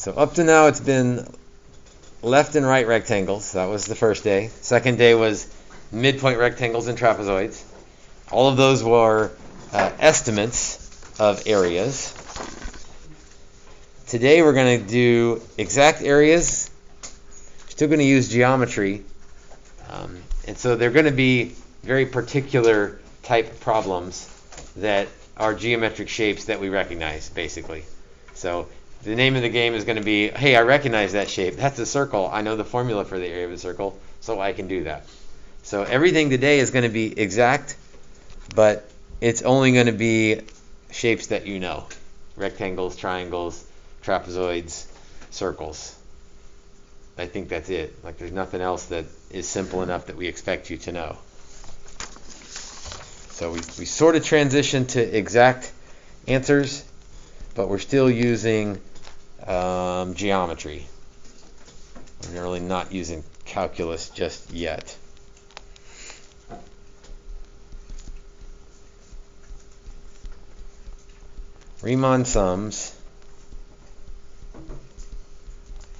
So up to now it's been left and right rectangles. That was the first day. Second day was midpoint rectangles and trapezoids. All of those were estimates of areas. Today we're going to do exact areas. We're still going to use geometry. And so they're going to be very particular type problems that are geometric shapes that we recognize, basically. So the name of the game is going to be, hey, I recognize that shape. That's a circle. I know the formula for the area of a circle, so I can do that. So everything today is going to be exact, but it's only going to be shapes that you know. Rectangles, triangles, trapezoids, circles. I think that's it. Like, there's nothing else that is simple enough that we expect you to know. So we sort of transition to exact answers, but we're still using geometry. We're really not using calculus just yet. Riemann sums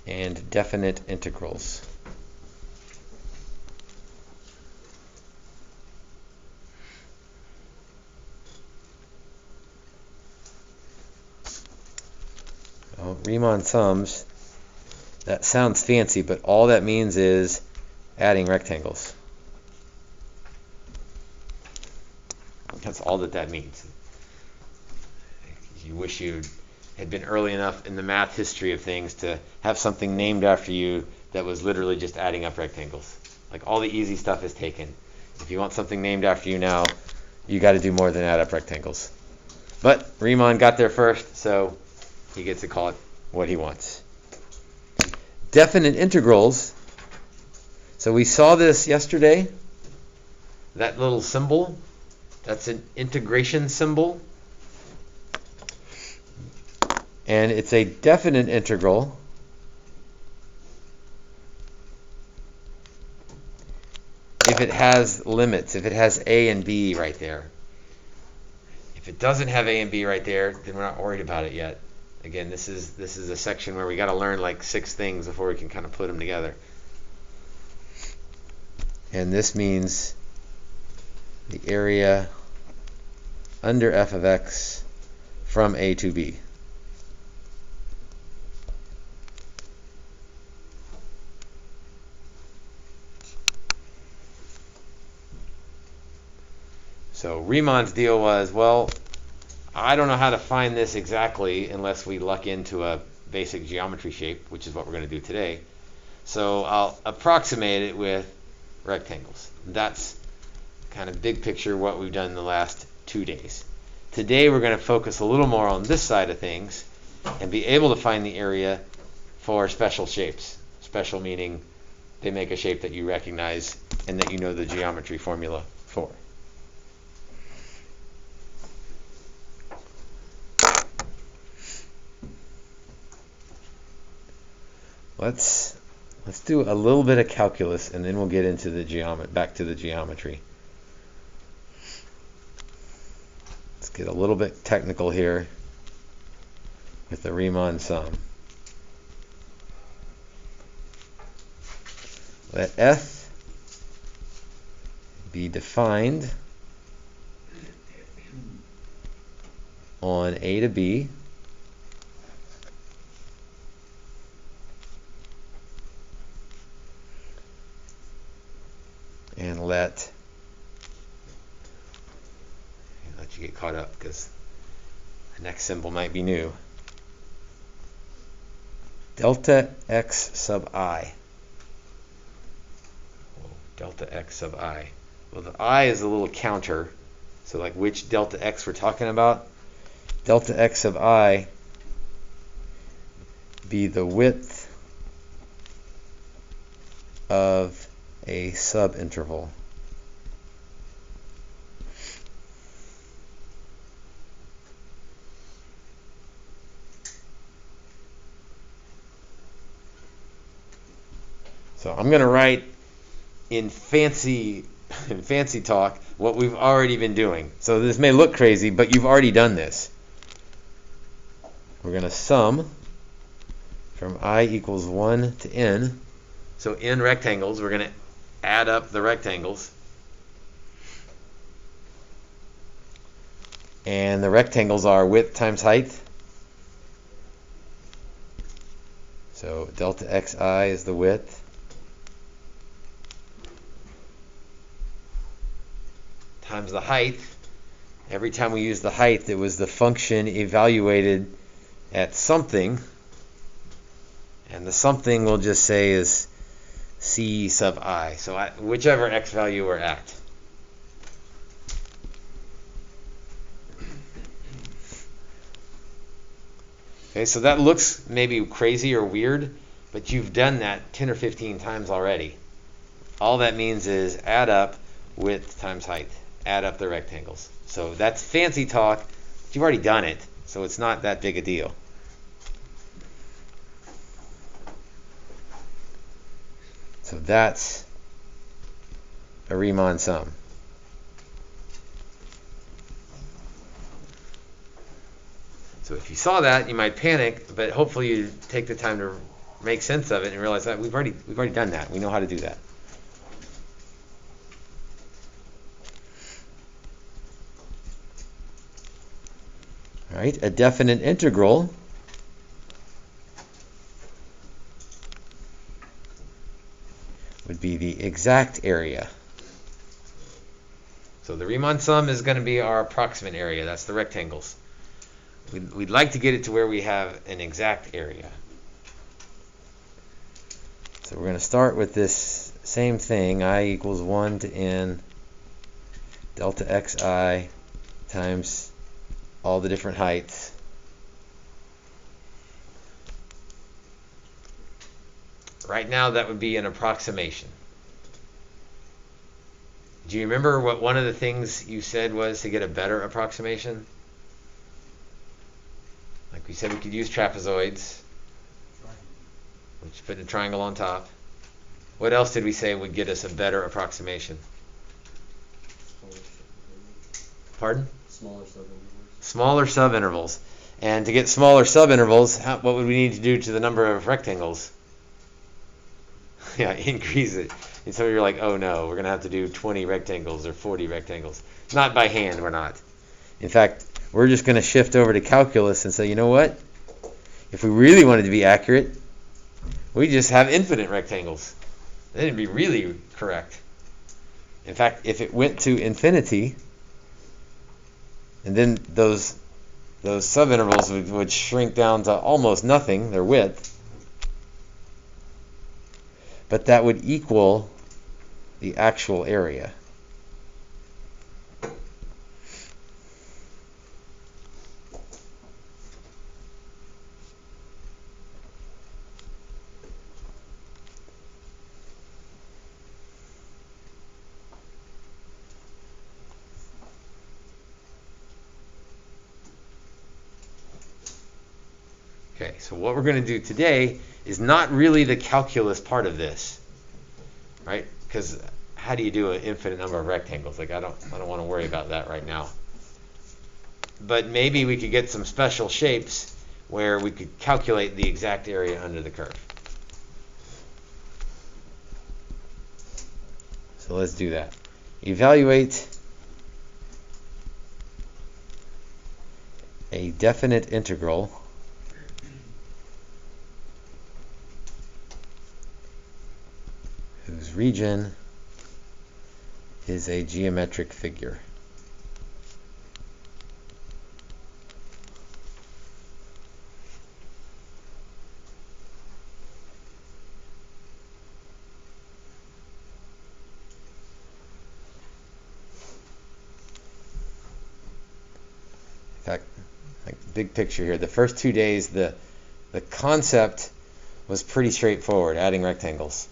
and definite integrals. Riemann sums, that sounds fancy, but all that means is adding rectangles. That's all that means. You wish you had been early enough in the math history of things to have something named after you that was literally just adding up rectangles. Like, all the easy stuff is taken. If you want something named after you now, you got to do more than add up rectangles. But Riemann got there first, so he gets to call it what he wants. Definite integrals. So we saw this yesterday. That little symbol, that's an integration symbol. And it's a definite integral if it has limits, if it has a and b right there. If it doesn't have a and b right there, then we're not worried about it yet. Again, this is a section where we got to learn like 6 things before we can kind of put them together. And this means the area under f of x from a to b. So Riemann's deal was, well, I don't know how to find this exactly unless we luck into a basic geometry shape, which is what we're going to do today. So I'll approximate it with rectangles. That's kind of big picture what we've done in the last 2 days. Today we're going to focus a little more on this side of things and be able to find the area for special shapes. Special meaning they make a shape that you recognize and that you know the geometry formula for. Let's do a little bit of calculus, and then we'll get into the back to the geometry. Let's get a little bit technical here with the Riemann sum. Let f be defined on a to b and let you get caught up because the next symbol might be new. Delta x sub I. Delta x sub I. Well, the I is a little counter. So like which delta x we're talking about? Delta x sub I be the width of a subinterval. So I'm going to write in fancy talk what we've already been doing. So this may look crazy, but you've already done this. We're going to sum from I equals 1 to n. So n rectangles, we're going to add up the rectangles. And the rectangles are width times height. So delta xi is the width. Times the height. Every time we use the height, it was the function evaluated at something. And the something we'll just say is c sub I. So whichever x value we're at. Okay, so that looks maybe crazy or weird, but you've done that 10 or 15 times already. All that means is add up width times height. Add up the rectangles. So that's fancy talk, but you've already done it, so it's not that big a deal. So that's a Riemann sum. So if you saw that, you might panic, but hopefully you take the time to make sense of it and realize that we've already done that. We know how to do that. All right, a definite integral would be the exact area. So the Riemann sum is going to be our approximate area. That's the rectangles. We'd like to get it to where we have an exact area. So we're going to start with this same thing, I equals 1 to n delta xi times all the different heights. Right now that would be an approximation. Do you remember what one of the things you said was to get a better approximation? Like we said, we could use trapezoids, which put a triangle on top. What else did we say would get us a better approximation? Pardon? Smaller subintervals. Smaller subintervals. And to get smaller subintervals, what would we need to do to the number of rectangles? Yeah, increase it. And so you're like, oh no, we're going to have to do 20 rectangles or 40 rectangles. Not by hand, we're not. In fact, we're just going to shift over to calculus and say, you know what? If we really wanted to be accurate, we just have infinite rectangles. Then it'd be really correct. In fact, if it went to infinity, and then those subintervals would shrink down to almost nothing, their width, but that would equal the actual area. Okay, so what we're going to do today is not really the calculus part of this, right? Because how do you do an infinite number of rectangles? Like I don't want to worry about that right now. But maybe we could get some special shapes where we could calculate the exact area under the curve. So let's do that. Evaluate a definite integral whose region is a geometric figure. In fact, like the big picture here, the first 2 days, the concept was pretty straightforward, adding rectangles.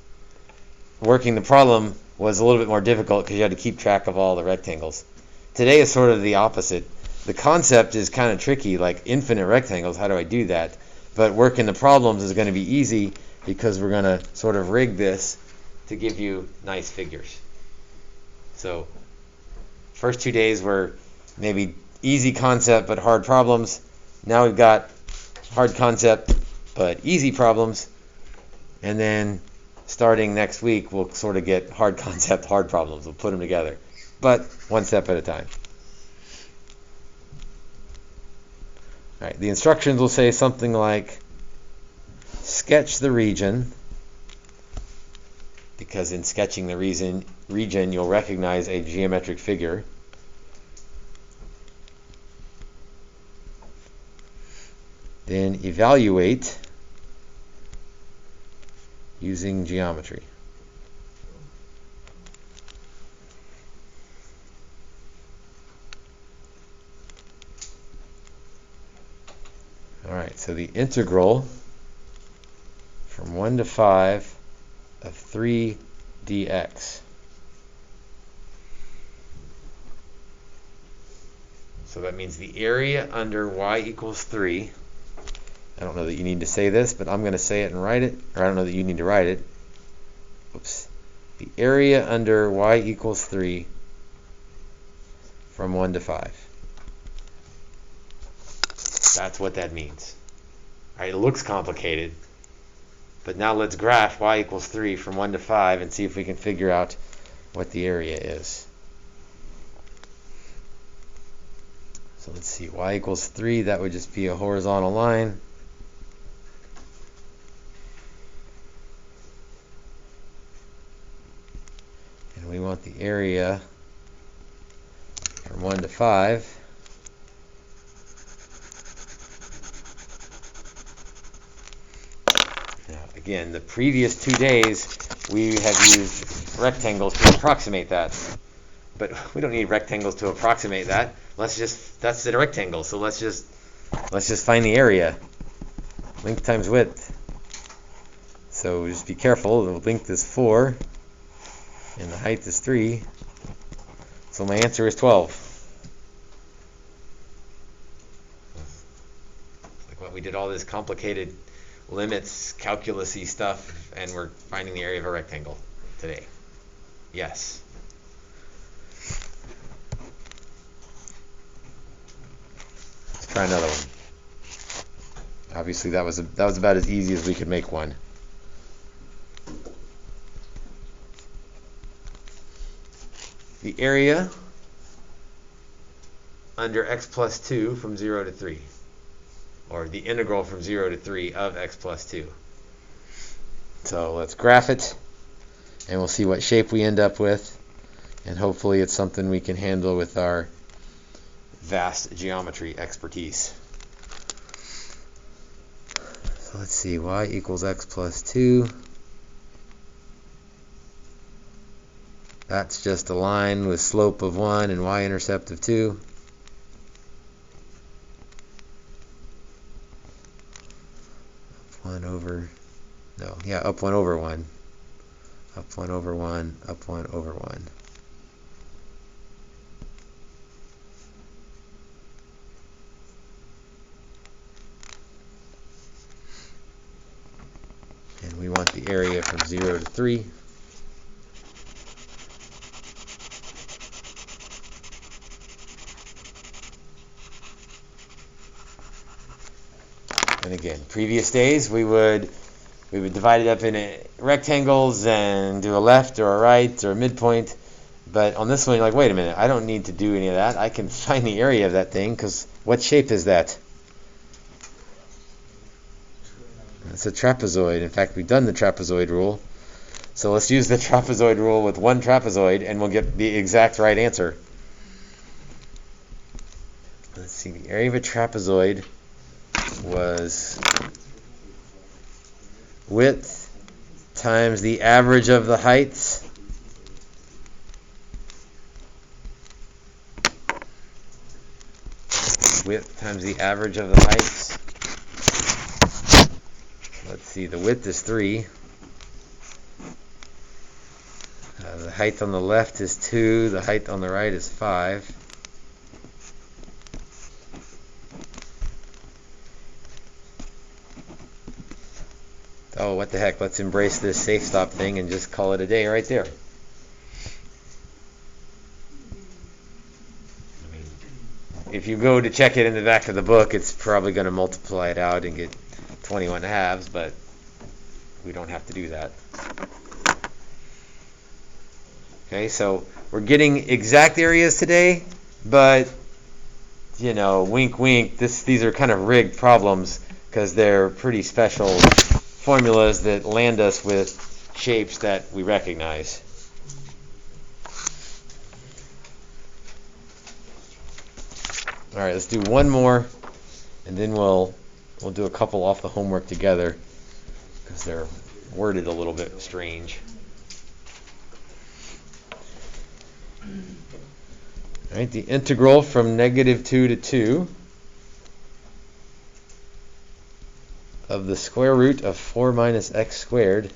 Working the problem was a little bit more difficult because you had to keep track of all the rectangles. Today is sort of the opposite. The concept is kind of tricky, like infinite rectangles, how do I do that? But working the problems is going to be easy because we're going to sort of rig this to give you nice figures. So first 2 days were maybe easy concept but hard problems. Now we've got hard concept, but easy problems. And then starting next week, we'll sort of get hard concept, hard problems. We'll put them together, but one step at a time. All right, the instructions will say something like, sketch the region, because in sketching the region, you'll recognize a geometric figure. Then evaluate using geometry. All right, so the integral from 1 to 5 of 3 dx. So that means the area under y equals 3. I don't know that you need to say this, but I'm going to say it and write it. Or I don't know that you need to write it. Oops. The area under y equals 3 from 1 to 5. That's what that means. All right, it looks complicated, but now let's graph y equals 3 from 1 to 5 and see if we can figure out what the area is. So let's see, y equals 3, that would just be a horizontal line. And we want the area from 1 to 5. Now, again, the previous 2 days we have used rectangles to approximate that. But we don't need rectangles to approximate that. That's the rectangle, so let's just find the area. Length times width. So just be careful, the length is 4, and the height is 3. So my answer is 12. Like what we did all this complicated limits, calculus-y stuff, and we're finding the area of a rectangle today. Yes. Let's try another one. Obviously that was about as easy as we could make one. The area under x plus 2 from 0 to 3. Or the integral from 0 to 3 of x plus 2. So let's graph it, and we'll see what shape we end up with, and hopefully it's something we can handle with our vast geometry expertise. So let's see, y equals x plus 2. That's just a line with slope of 1 and y-intercept of 2. Up 1 over 1. Up 1 over 1, up 1 over 1. And we want the area from 0 to 3. And again, previous days we would divide it up into rectangles and do a left or a right or a midpoint. But on this one, you're like, wait a minute, I don't need to do any of that. I can find the area of that thing, because what shape is that? It's a trapezoid. In fact, we've done the trapezoid rule. So let's use the trapezoid rule with one trapezoid, and we'll get the exact right answer. Let's see, the area of a trapezoid was width times the average of the heights width times the average of the heights. Let's see, the width is 3. The height on the left is 2. The height on the right is 5. Oh, what the heck, let's embrace this safe stop thing and just call it a day right there. If you go to check it in the back of the book, it's probably going to multiply it out and get 21 halves, but we don't have to do that. Okay, so we're getting exact areas today, but wink wink, these are kind of rigged problems because they're pretty special formulas that land us with shapes that we recognize. All right, let's do one more, and then we'll do a couple off the homework together because they're worded a little bit strange. All right, the integral from -2 to 2 of the square root of 4 minus x squared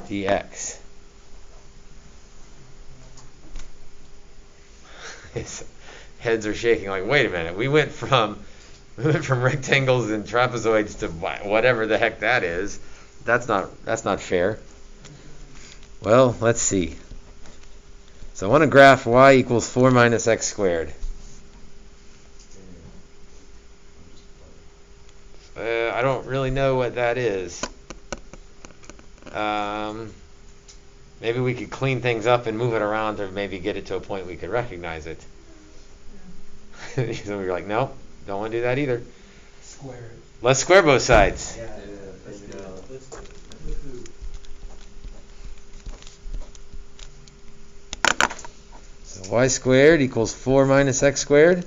dx. His heads are shaking like, wait a minute, we went from rectangles and trapezoids to whatever the heck that is. That's not fair. Well, let's see. So I want to graph y equals 4 minus x squared. I don't really know what that is. Maybe we could clean things up and move it around to maybe get it to a point we could recognize it. So we're like, nope, don't want to do that either. Square. Let's square both sides. Yeah. So y squared equals 4 minus x squared.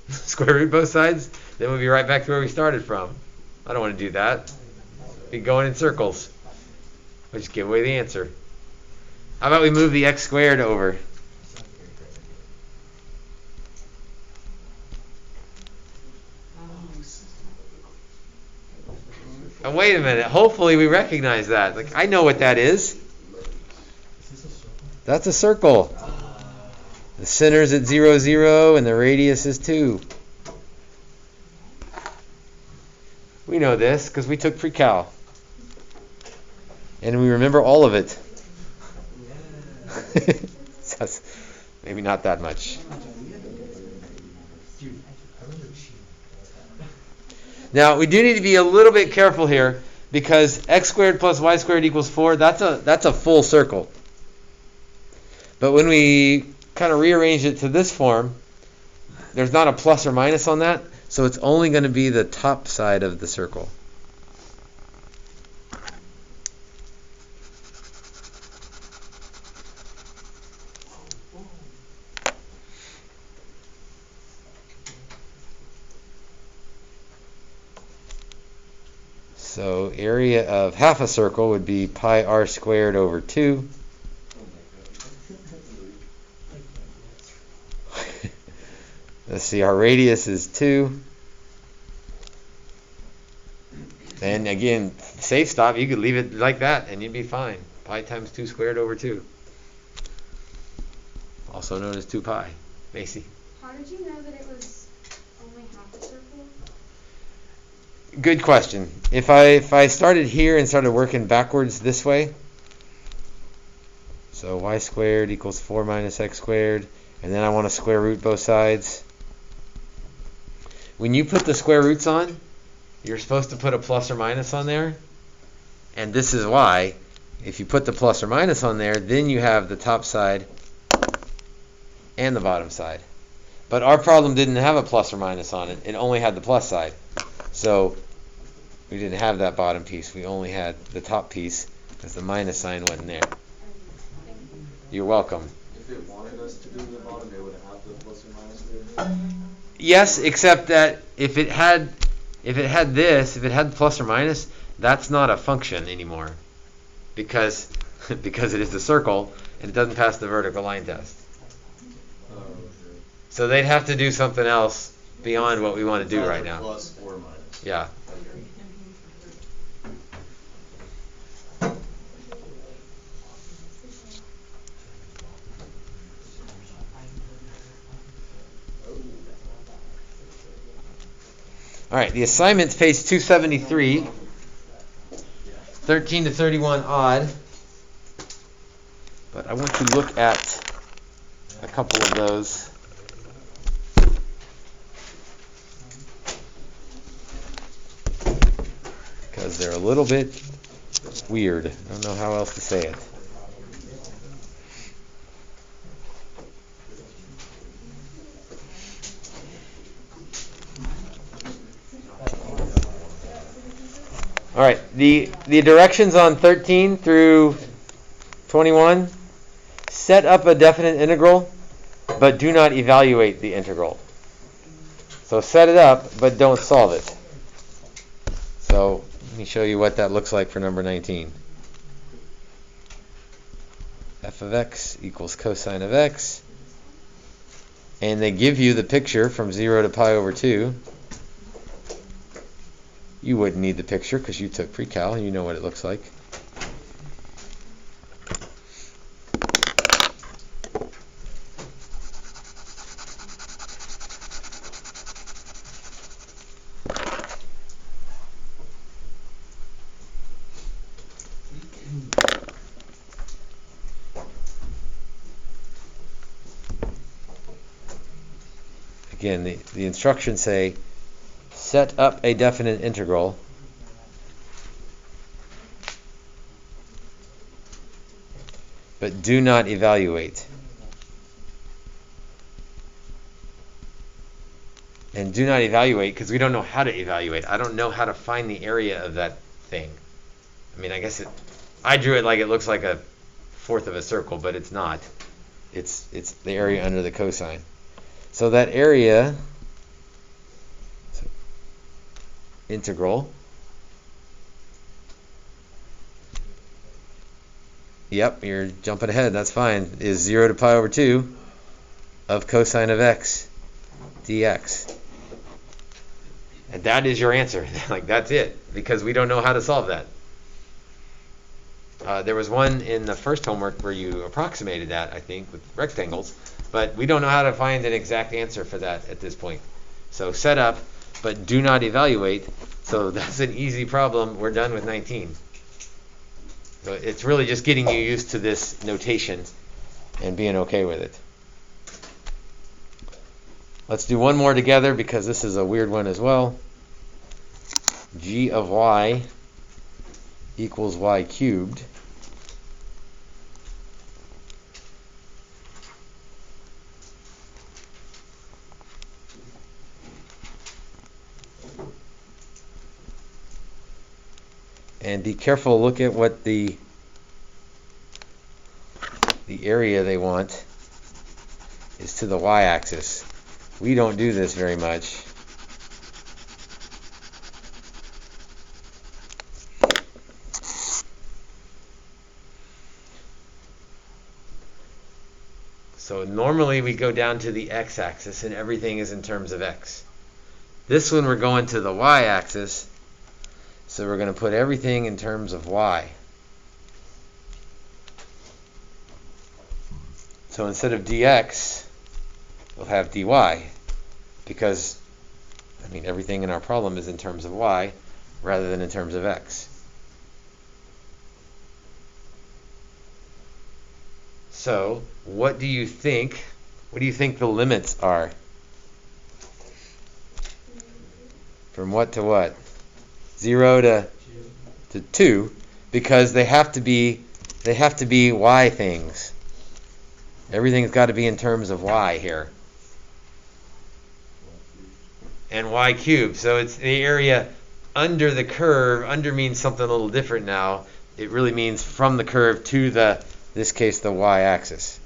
Square root both sides, then we'll be right back to where we started from. I don't want to do that. Be going in circles. We'll just give away the answer. How about we move the x squared over? And wait a minute. Hopefully we recognize that. Like, I know what that is. That's a circle. The center's at 0, 0, and the radius is 2. We know this because we took pre-cal. And we remember all of it. Maybe not that much. Now, we do need to be a little bit careful here because x squared plus y squared equals 4, that's a full circle. But when we kind of rearrange it to this form, there's not a plus or minus on that, so it's only going to be the top side of the circle. So area of half a circle would be pi r squared over 2. Let's see, our radius is 2. And again, safe stop, you could leave it like that and you'd be fine. Pi times 2 squared over 2. Also known as 2 pi. Macy? How did you know that it was only half a circle? Good question. If I started here and started working backwards this way, so y squared equals 4 minus x squared, and then I want to square root both sides. When you put the square roots on, you're supposed to put a plus or minus on there, and this is why. If you put the plus or minus on there, then you have the top side and the bottom side. But our problem didn't have a plus or minus on it. It only had the plus side. So we didn't have that bottom piece. We only had the top piece because the minus sign wasn't there. You're welcome. If it wanted us to do the bottom, they would have the plus or minus there. Yes, except that if it had plus or minus, that's not a function anymore, because it is a circle and it doesn't pass the vertical line test. So they'd have to do something else beyond what we want to do right now. Plus or minus. Yeah. All right, the assignment's page 273, 13 to 31 odd. But I want to look at a couple of those. because they're a little bit weird. I don't know how else to say it. All right, the directions on 13 through 21, set up a definite integral, but do not evaluate the integral. So set it up, but don't solve it. So let me show you what that looks like for number 19. F of x equals cosine of x. And they give you the picture from 0 to pi over 2. You wouldn't need the picture because you took pre-cal. You know what it looks like. Again, the instructions say, set up a definite integral, but do not evaluate. And do not evaluate because we don't know how to evaluate. I don't know how to find the area of that thing. I mean, I guess I drew it like it looks like a fourth of a circle, but it's not. It's the area under the cosine. So that area, integral, yep, you're jumping ahead, that's fine, is 0 to pi over 2 of cosine of x dx. And that is your answer. Like, that's it, because we don't know how to solve that. There was one in the first homework where you approximated that, I think, with rectangles, but we don't know how to find an exact answer for that at this point. So set up, but do not evaluate. So that's an easy problem. We're done with 19. So it's really just getting you used to this notation and being okay with it. Let's do one more together because this is a weird one as well. G of y equals y cubed. And be careful, look at what the area they want is to the y-axis. We don't do this very much. So normally we go down to the x-axis and everything is in terms of x. This one we're going to the y-axis. So we're going to put everything in terms of y. So instead of dx, we'll have dy, because, I mean, everything in our problem is in terms of y rather than in terms of x. So what do you think the limits are? From what to what? 0 to 2, because they have to be y things. Everything's got to be in terms of y here. And y cubed. So it's the area under the curve. Under means something a little different now. It really means from the curve to this case, the y-axis.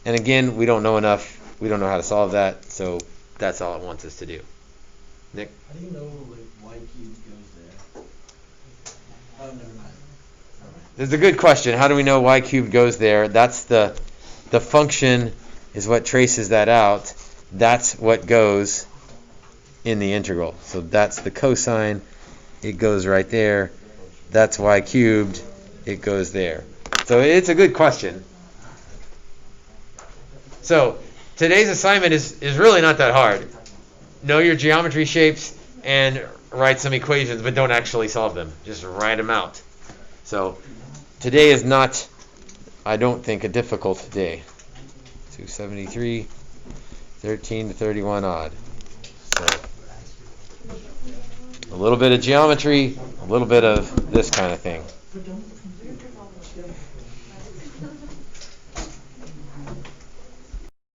And again, we don't know enough. We don't know how to solve that, so that's all it wants us to do. Nick? How do you know y cubed goes there? Oh, never mind. This is a good question. How do we know y cubed goes there? That's the function is what traces that out. That's what goes in the integral. So that's the cosine. It goes right there. That's y cubed. It goes there. So it's a good question. So today's assignment is really not that hard. Know your geometry shapes and write some equations, but don't actually solve them. Just write them out. So today is not, I don't think, a difficult day. 273, 13 to 31 odd. So a little bit of geometry, a little bit of this kind of thing.